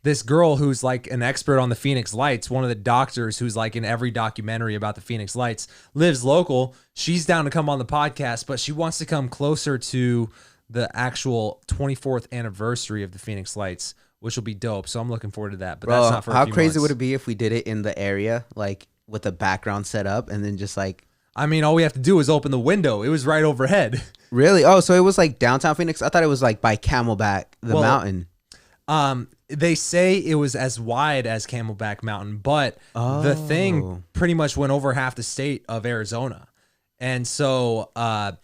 this girl who's like an expert on the Phoenix Lights, one of the doctors who's like in every documentary about the Phoenix Lights, lives local. She's down to come on the podcast, but she wants to come closer to the actual 24th anniversary of the Phoenix Lights, which will be dope. So I'm looking forward to that. But Bro, that's not for a how few crazy months. would it be if we did it in the area, like with a background set up, and then just like... I mean, all we have to do is open the window. It was right overhead. Really? Oh, so it was like downtown Phoenix? I thought it was like by Camelback, the mountain. They say it was as wide as Camelback Mountain, but the thing pretty much went over half the state of Arizona. And so I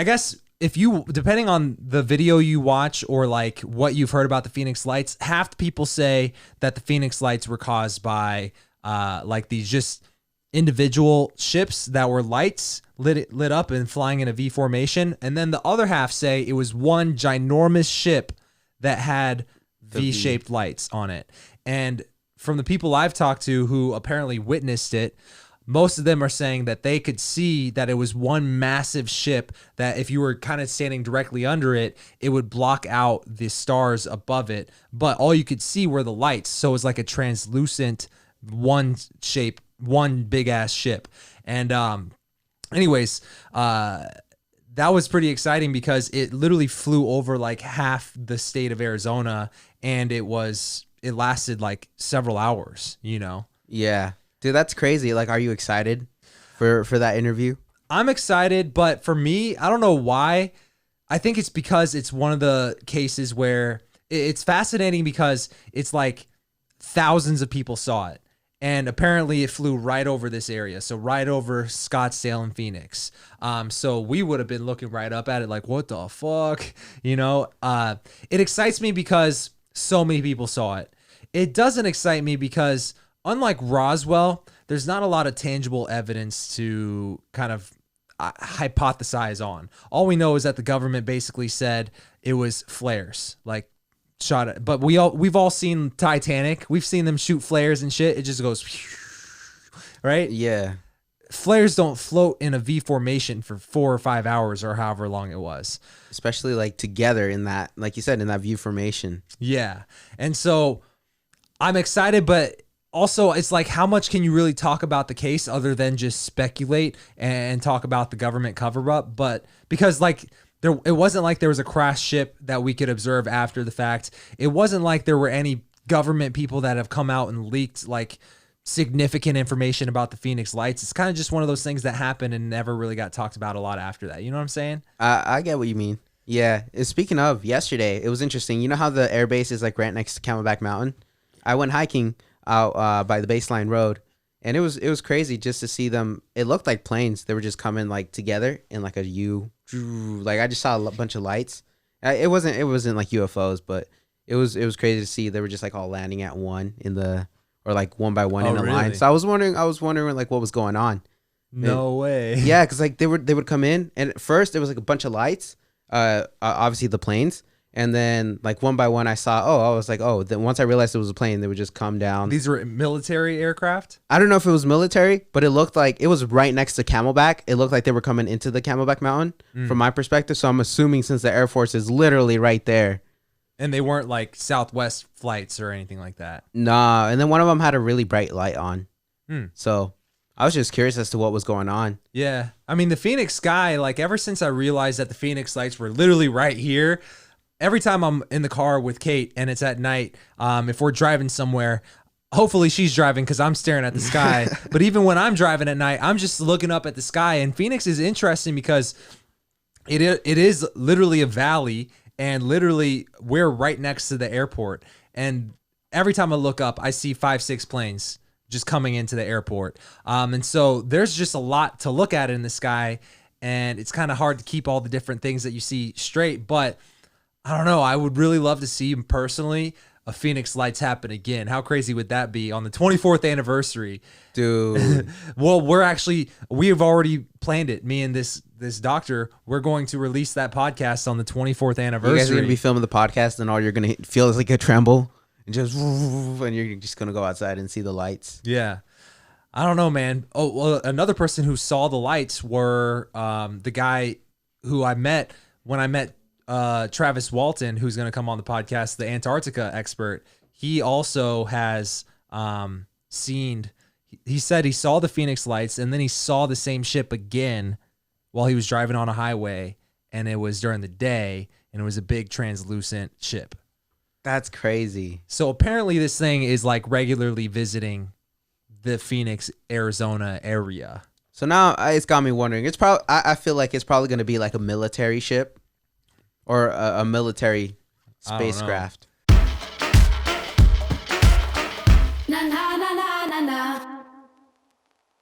guess if you, depending on the video you watch or like what you've heard about the Phoenix Lights, half the people say that the Phoenix Lights were caused by like these just individual ships that were lights lit up and flying in a V formation. And then the other half say it was one ginormous ship that had V-shaped lights on it. And from the people I've talked to who apparently witnessed it, most of them are saying that they could see that it was one massive ship that if you were kind of standing directly under it, it would block out the stars above it. But all you could see were the lights. So it was like a translucent one big ass ship. And anyways, that was pretty exciting because it literally flew over like half the state of Arizona, and it lasted like several hours, you know? Yeah. Dude, that's crazy. Like, are you excited for that interview? I'm excited, but for me, I don't know why. I think it's because it's one of the cases where it's fascinating because it's like thousands of people saw it. And apparently it flew right over this area. So right over Scottsdale and Phoenix. So we would have been looking right up at it like, what the fuck? You know, it excites me because so many people saw it. It doesn't excite me because unlike Roswell, there's not a lot of tangible evidence to kind of hypothesize on. All we know is that the government basically said it was flares, like shot it. But we've all seen Titanic. We've seen them shoot flares and shit. It just goes, right? Yeah. Flares don't float in a V formation for 4 or 5 hours or however long it was. Especially like together in that, like you said, in that view formation. Yeah. And so I'm excited, but also it's like, how much can you really talk about the case other than just speculate and talk about the government cover up? But because like, it wasn't like there was a crash ship that we could observe after the fact. It wasn't like there were any government people that have come out and leaked like significant information about the Phoenix Lights. It's kind of just one of those things that happened and never really got talked about a lot after that. You know what I'm saying? I get what you mean. Yeah. Speaking of yesterday, it was interesting. You know how the air base is like right next to Camelback Mountain? I went hiking out by the Baseline Road, and it was crazy just to see them. It looked like planes. They were just coming like together in like a U. Like I just saw a bunch of lights. It wasn't like UFOs, but it was crazy to see. They were just like all landing at one or like one by one in a line. So I was wondering like what was going on. No way. Yeah, because like they would come in, and at first it was like a bunch of lights. Obviously the planes. And then, like, one by one, I was like, then once I realized it was a plane, they would just come down. These were military aircraft? I don't know if it was military, but it looked like it was right next to Camelback. It looked like they were coming into the Camelback Mountain from my perspective. So I'm assuming since the Air Force is literally right there. And they weren't like Southwest flights or anything like that. Nah. And then one of them had a really bright light on. So I was just curious as to what was going on. Yeah. I mean, the Phoenix sky, like ever since I realized that the Phoenix Lights were literally right here, every time I'm in the car with Kate and it's at night, if we're driving somewhere, hopefully she's driving because I'm staring at the sky. But even when I'm driving at night, I'm just looking up at the sky. And Phoenix is interesting because it is literally a valley, and literally we're right next to the airport. And every time I look up, I see 5-6 planes just coming into the airport. And so there's just a lot to look at in the sky, and it's kind of hard to keep all the different things that you see straight. But I don't know. I would really love to see personally a Phoenix Lights happen again. How crazy would that be on the 24th anniversary? Dude. Well, we have already planned it. Me and this doctor, we're going to release that podcast on the 24th anniversary. You guys are going to be filming the podcast, and all you're going to feel is like a tremble, and you're just going to go outside and see the lights. Yeah. I don't know, man. Oh, well, another person who saw the lights were the guy who I met when I met Travis Walton, who's going to come on the podcast, the Antarctica expert. he also has seen. He said he saw the Phoenix lights, and then he saw the same ship again while he was driving on a highway, and it was during the day, and it was a big translucent ship. That's crazy. So apparently this thing is like regularly visiting the Phoenix, Arizona area. So now it's got me wondering. It's probably I feel like it's probably going to be like a military ship or a military spacecraft. Na na na na na na.